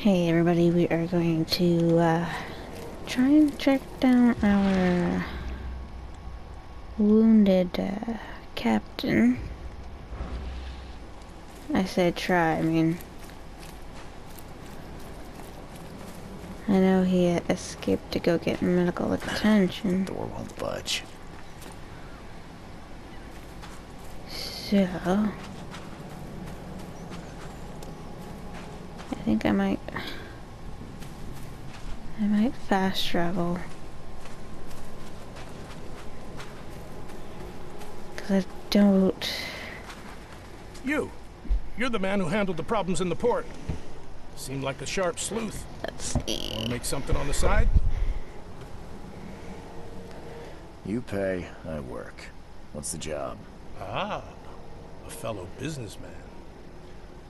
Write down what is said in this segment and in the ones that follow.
Hey everybody, we are going to try and track down our wounded captain. I said try, I mean, I know he escaped to go get medical attention. Door won't budge. So, I think I might fast travel. Because I don't... You're the man who handled the problems in the port. Seemed like a sharp sleuth. Let's see. Wanna make something on the side? You pay, I work. What's the job? Ah, a fellow businessman.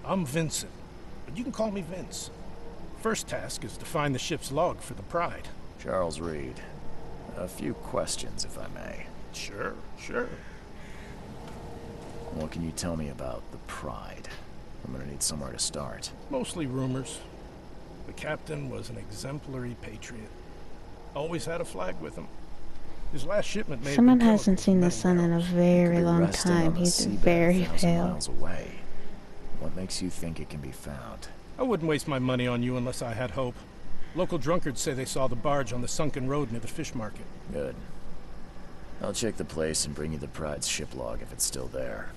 I'm Vincent, but you can call me Vince. First task is to find the ship's log for the Pride. Charles Reed. A few questions, if I may. Sure. What can you tell me about the Pride? I'm gonna need somewhere to start. Mostly rumors. The captain was an exemplary patriot. Always had a flag with him. His last shipment made Someone hasn't seen the sun in a very long time. He's very pale. Miles away. What makes you think it can be found? I wouldn't waste my money on you unless I had hope. Local drunkards say they saw the barge on the sunken road near the fish market. Good. I'll check the place and bring you the Pride's ship log if it's still there.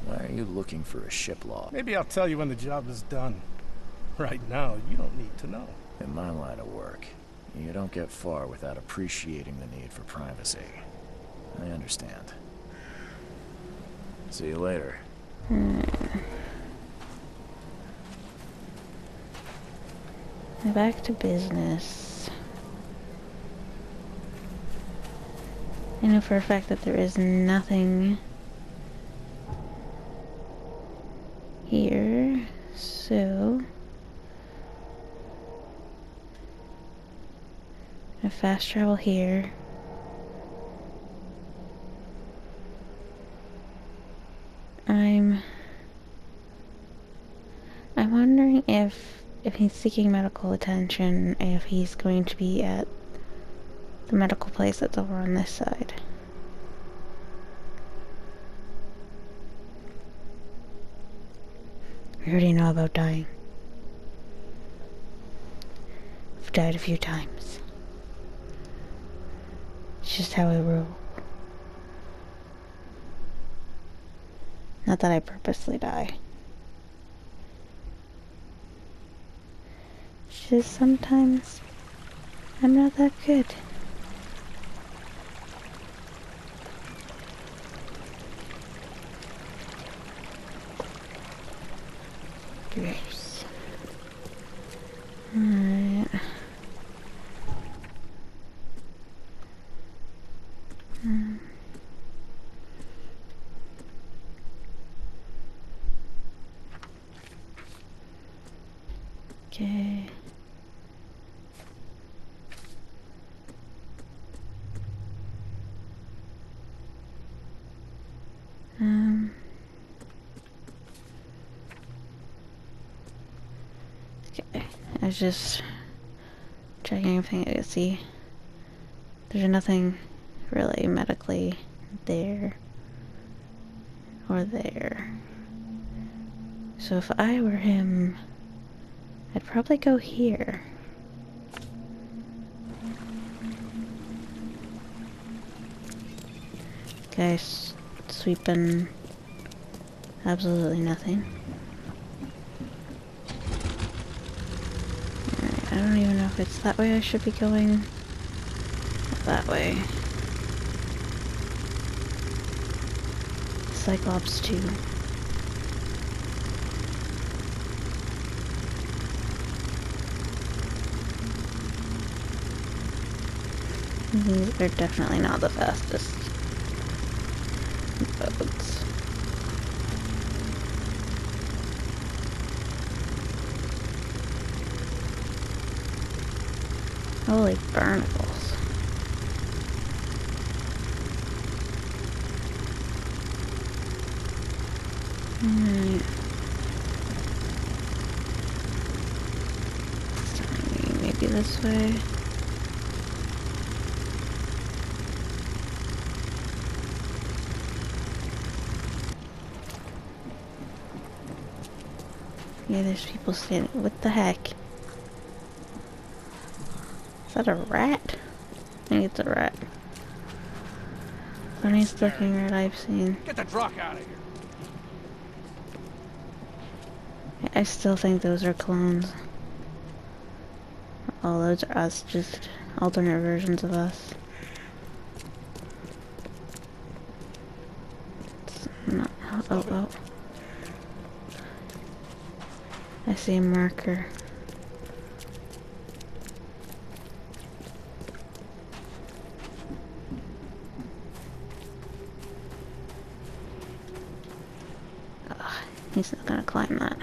Why are you looking for a ship log? Maybe I'll tell you when the job is done. Right now, you don't need to know. In my line of work, you don't get far without appreciating the need for privacy. I understand. See you later. Back to business. I know for a fact that there is nothing here, so I fast travel here. I'm wondering if he's seeking medical attention, if he's going to be at the medical place that's over on this side. We already know about dying. I've died a few times. It's just how I roll. Not that I purposely die. It's just sometimes I'm not that good. Gross. Alright. Okay. Okay. I was just checking everything I could see. There's nothing really medically there or there. So if I were him, I'd probably go here. Guys, sweeping absolutely nothing. Alright, I don't even know if it's that way I should be going. Not that way. Cyclops 2. These are definitely not the fastest boats. Holy barnacles. Alright. this way. Yeah, there's people standing. What the heck? Is that a rat? I think it's a rat. Funniest looking rat I've seen. Get the truck out of here. I still think those are clones. Oh, those are us, just alternate versions of us. It's not, oh. I see a marker. Ugh, he's not gonna climb that.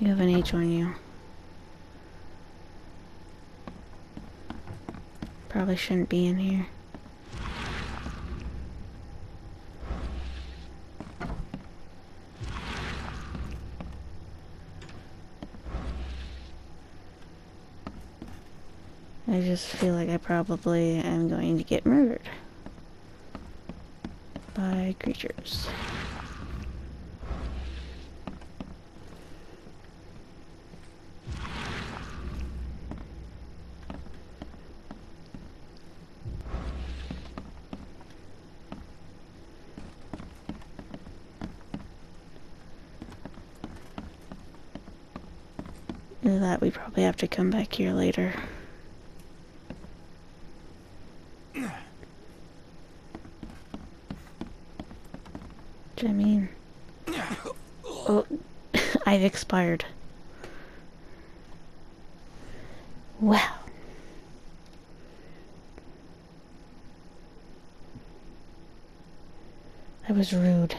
You have an H on you. Probably shouldn't be in here. I just feel like I probably am going to get murdered by creatures. Either that, we probably have to come back here later. I mean, oh, I've expired. Wow. That was rude.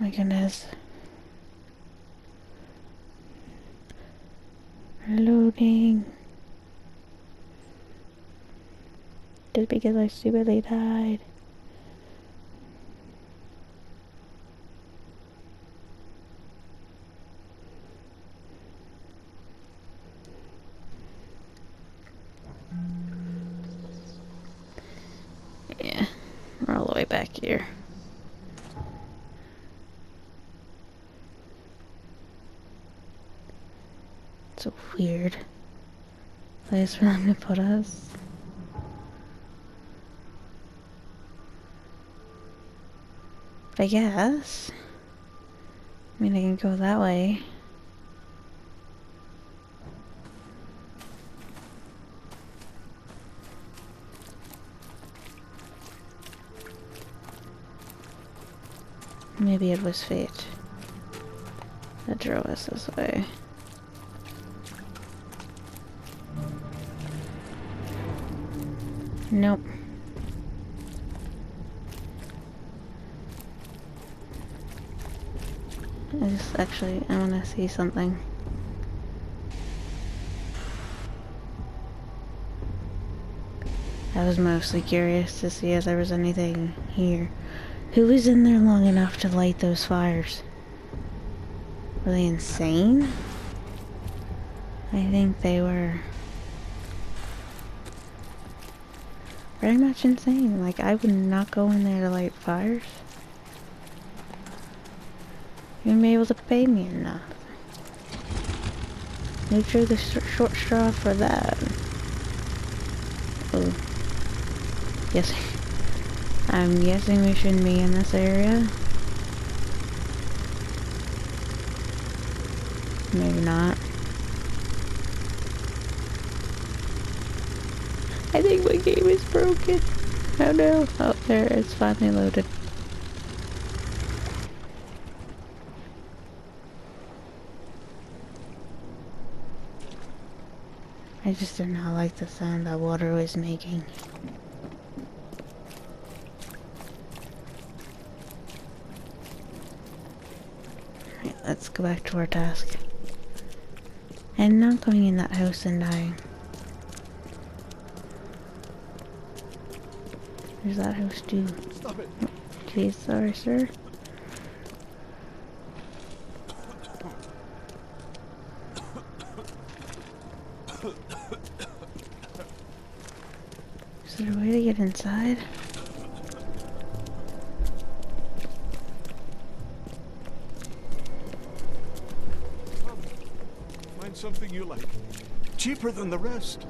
My goodness. Loading. Just because I stupidly died. Yeah, we're all the way back here. It's a weird place for them to put us. But I guess. I mean, I can go that way. Maybe it was fate that drove us this way. Nope. I want to see something. I was mostly curious to see if there was anything here. Who was in there long enough to light those fires? Were they insane? I think they were very much insane. Like, I would not go in there to light fires. You wouldn't be able to pay me enough. They drew the short straw for that. Oh. Yes. I'm guessing we shouldn't be in this area. Maybe not. I think my game is broken. Oh no. Oh, there, it's finally loaded. I just did not like the sound that water was making. Alright, let's go back to our task. And not going in that house and dying. There's that house too. Stop it. Jeez, sorry, sir. Is there a way to get inside? Find something you like. Cheaper than the rest.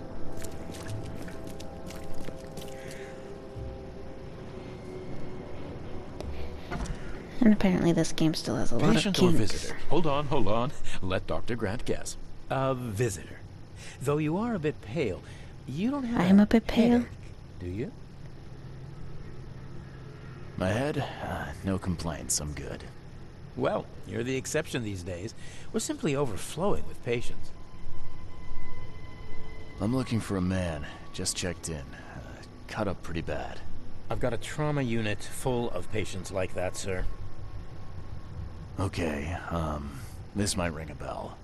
And apparently this game still has a lot of Patient kinks. or visitor? Hold on. Let Dr. Grant guess. A visitor. Though you are a bit pale, you don't have I'm a bit pale. headache, do you? My head? No complaints, I'm good. Well, you're the exception these days. We're simply overflowing with patients. I'm looking for a man. Just checked in. Cut up pretty bad. I've got a trauma unit full of patients like that, sir. Okay, this might ring a bell.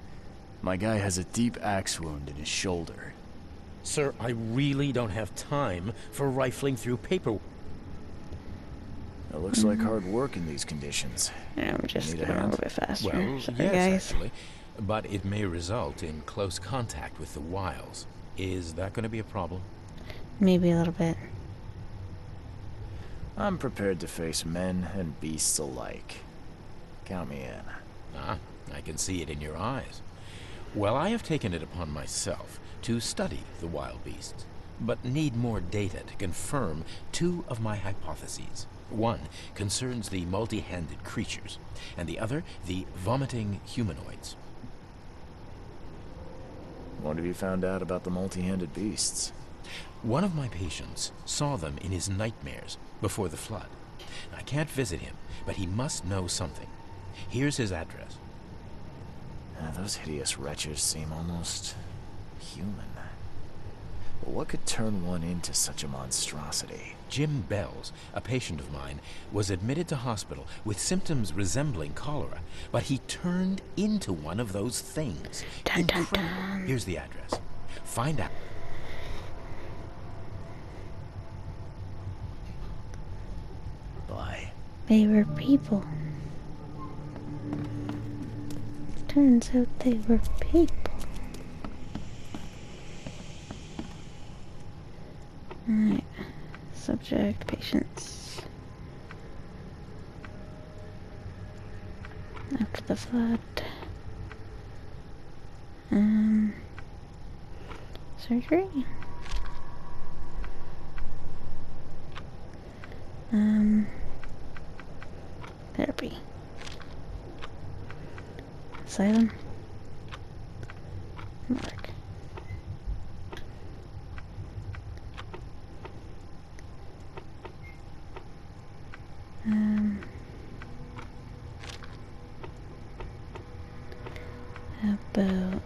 My guy has a deep axe wound in his shoulder. Sir, I really don't have time for rifling through paperwork. It looks like hard work in these conditions. Yeah, I'm just Need a going a hand? little bit faster. Well, Sorry, yes, guys. actually. But it may result in close contact with the wiles. Is that going to be a problem? Maybe a little bit. I'm prepared to face men and beasts alike. Count me in. Ah, I can see it in your eyes. Well, I have taken it upon myself to study the wild beasts, but need more data to confirm two of my hypotheses. One concerns the multi-handed creatures, and the other the vomiting humanoids. What have you found out about the multi-handed beasts? One of my patients saw them in his nightmares before the flood. I can't visit him, but he must know something. Here's his address. Those hideous wretches seem almost human. But what could turn one into such a monstrosity? Jim Bells, a patient of mine, was admitted to hospital with symptoms resembling cholera, but he turned into one of those things. Dun, dun, Incredible. dun. Here's the address. Find out. Bye. They were people. Turns out they were people. Alright. Subject, patients. After the flood. Surgery? Therapy. Asylum. Mark. About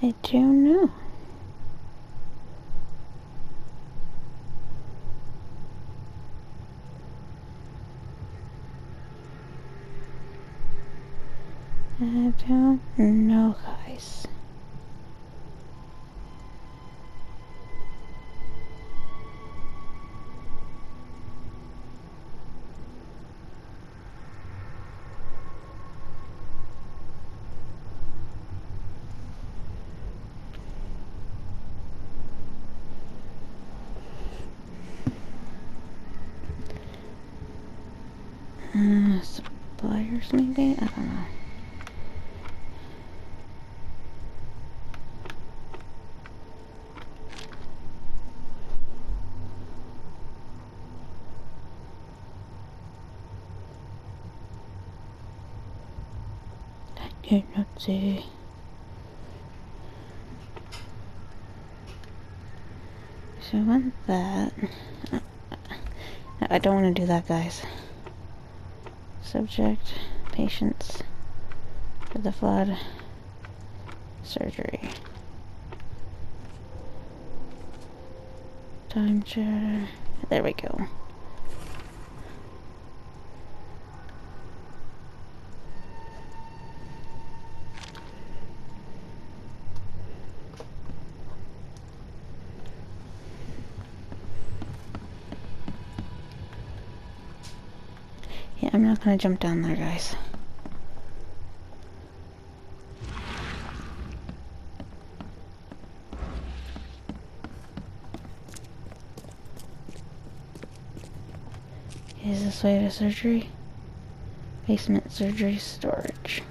I don't know. I don't know, guys. Suppliers maybe? I don't know. Let's see. So I want that. I don't want to do that, guys. Subject, patients for the flood, surgery. Time chatter. There we go. Yeah, I'm not gonna jump down there, guys. Is this way to surgery? Basement surgery storage.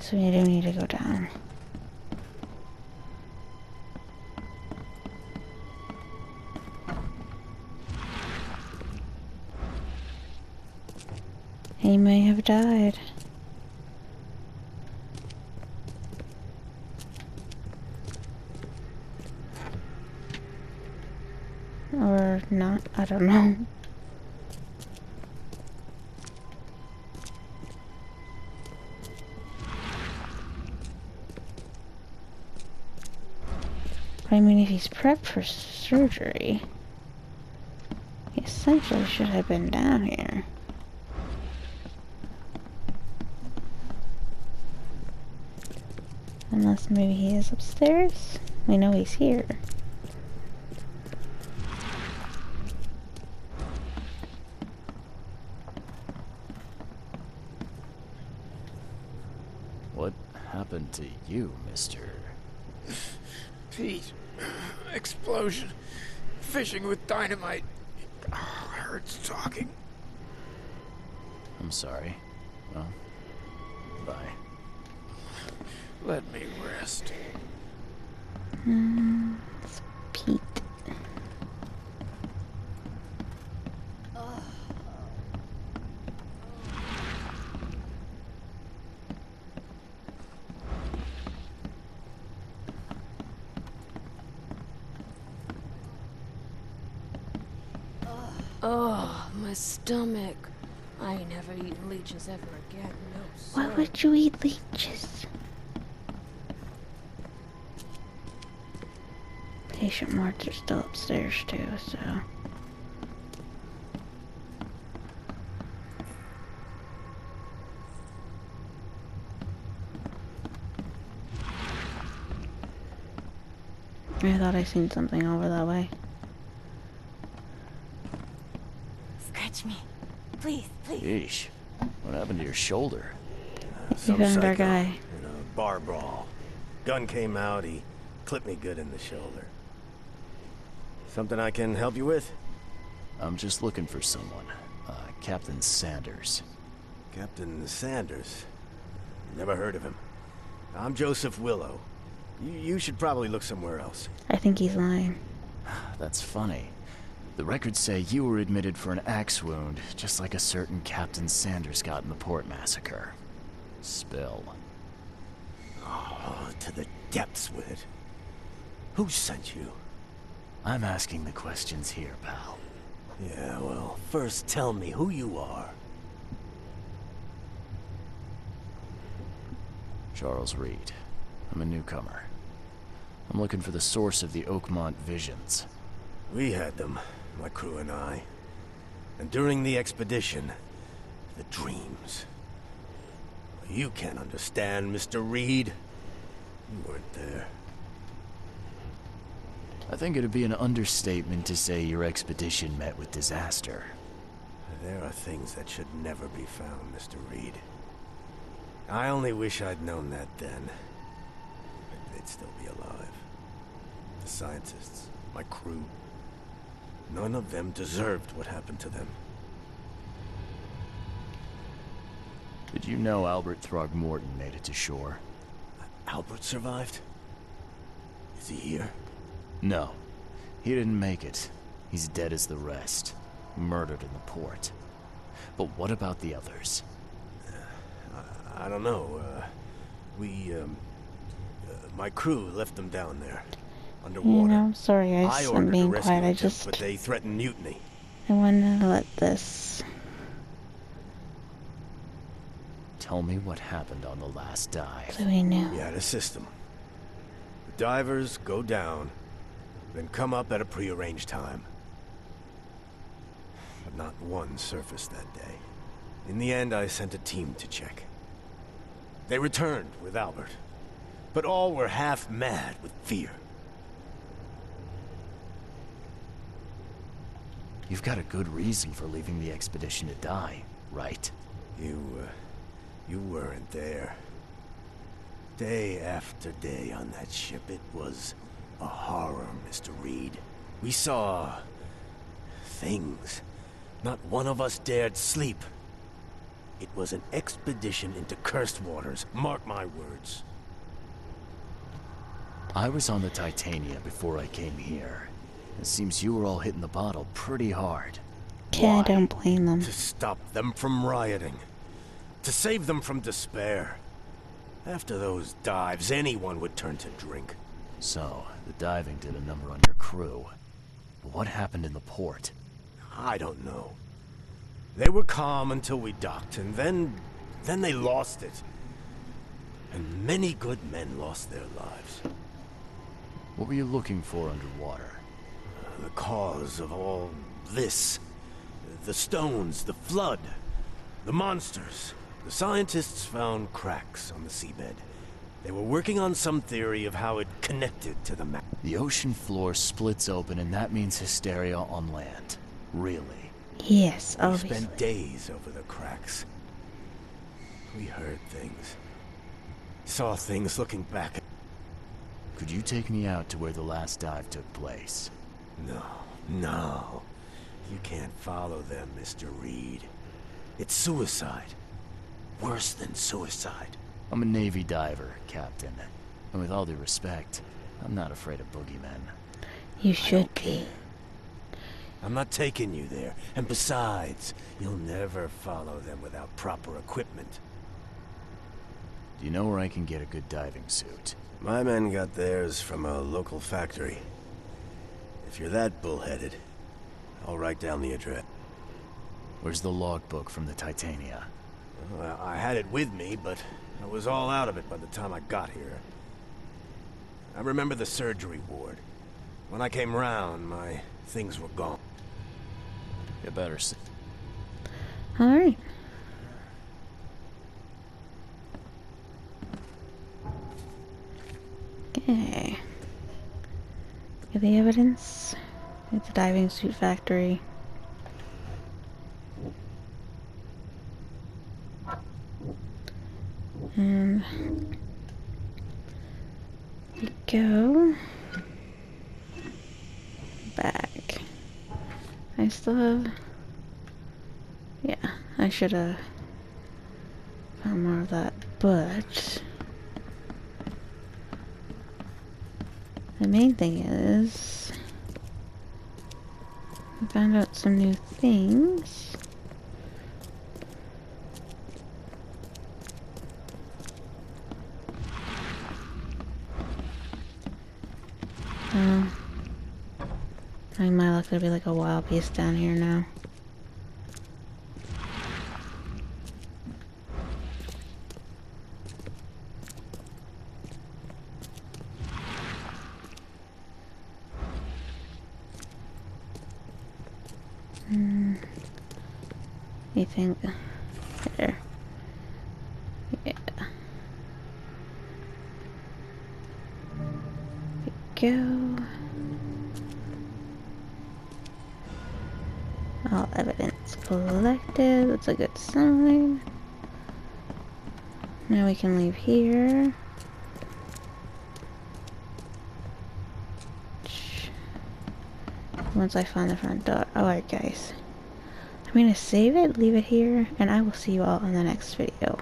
So we do need to go down. He may have died. Or not, I don't know. But I mean, if he's prepped for surgery, he essentially should have been down here. Unless maybe he is upstairs? We know he's here. What happened to you, mister? Pete, explosion, fishing with dynamite. Hurts talking. I'm sorry. Well, bye. Let me rest. It's Pete. Oh, my stomach. I ain't never eaten leeches ever again, no sir. Why would you eat leeches? Patient wards are still upstairs too, so... I thought I seen something over that way. Scratch me. Please, please. Yeesh. What happened to your shoulder? You Some found our psycho guy. in a bar brawl. Gun came out, he clipped me good in the shoulder. Something I can help you with? I'm just looking for someone. Captain Sanders. Captain Sanders. Never heard of him. I'm Joseph Willow. You should probably look somewhere else. I think he's lying. That's funny. The records say you were admitted for an axe wound, just like a certain Captain Sanders got in the port massacre. Spill. Oh, to the depths with it. Who sent you? I'm asking the questions here, pal. Yeah, well, first tell me who you are. Charles Reed. I'm a newcomer. I'm looking for the source of the Oakmont visions. We had them, my crew and I. And during the expedition, the dreams. You can't understand, Mr. Reed. You weren't there. I think it'd be an understatement to say your expedition met with disaster. There are things that should never be found, Mr. Reed. I only wish I'd known that then. Maybe they'd still be alive. The scientists, my crew. None of them deserved what happened to them. Did you know Albert Throgmorton made it to shore? Albert survived? Is he here? No. He didn't make it. He's dead as the rest. Murdered in the port. But what about the others? I don't know. My crew left them down there, underwater. You know, I'm sorry guys, I'm ordered a being rescue quiet. I attempt, just, but they threatened mutiny. I want to let this. Tell me what happened on the last dive. So we knew. We had a system. The divers go down, then come up at a prearranged time. But not one surfaced that day. In the end, I sent a team to check. They returned with Albert, but all were half mad with fear. You've got a good reason for leaving the expedition to die, right? You weren't there. Day after day on that ship, it was a horror, Mr. Reed. We saw things. Not one of us dared sleep. It was an expedition into cursed waters, mark my words. I was on the Titania before I came here. It seems you were all hitting the bottle pretty hard. Okay, I Why? don't blame them. To stop them from rioting. To save them from despair. After those dives, anyone would turn to drink. So, the diving did a number on your crew. But what happened in the port? I don't know. They were calm until we docked, and then they lost it. And many good men lost their lives. What were you looking for underwater? The cause of all this. The stones, the flood, the monsters. The scientists found cracks on the seabed. They were working on some theory of how it connected to the map. The ocean floor splits open and that means hysteria on land. Really? Yes, We obviously. spent days over the cracks. We heard things. Saw things looking back. Could you take me out to where the last dive took place? No. You can't follow them, Mr. Reed. It's suicide. Worse than suicide. I'm a Navy diver, Captain. And with all due respect, I'm not afraid of boogeymen. You should be. I'm not taking you there. And besides, you'll never follow them without proper equipment. Do you know where I can get a good diving suit? My men got theirs from a local factory. If you're that bullheaded, I'll write down the address. Where's the logbook from the Titania? Well, I had it with me, but I was all out of it by the time I got here. I remember the surgery ward. When I came round, my things were gone. You better s- Alright. Okay. Get the evidence. At the diving suit factory. And we go back. I still have, yeah, I should have found more of that, but the main thing is I found out some new things. I think my luck there'll be like a wild beast down here now. You think there? Yeah. There we go. All evidence collected. That's a good sign. Now we can leave here. once I find the front door. Alright guys, I'm gonna save it, leave it here, and I will see you all in the next video.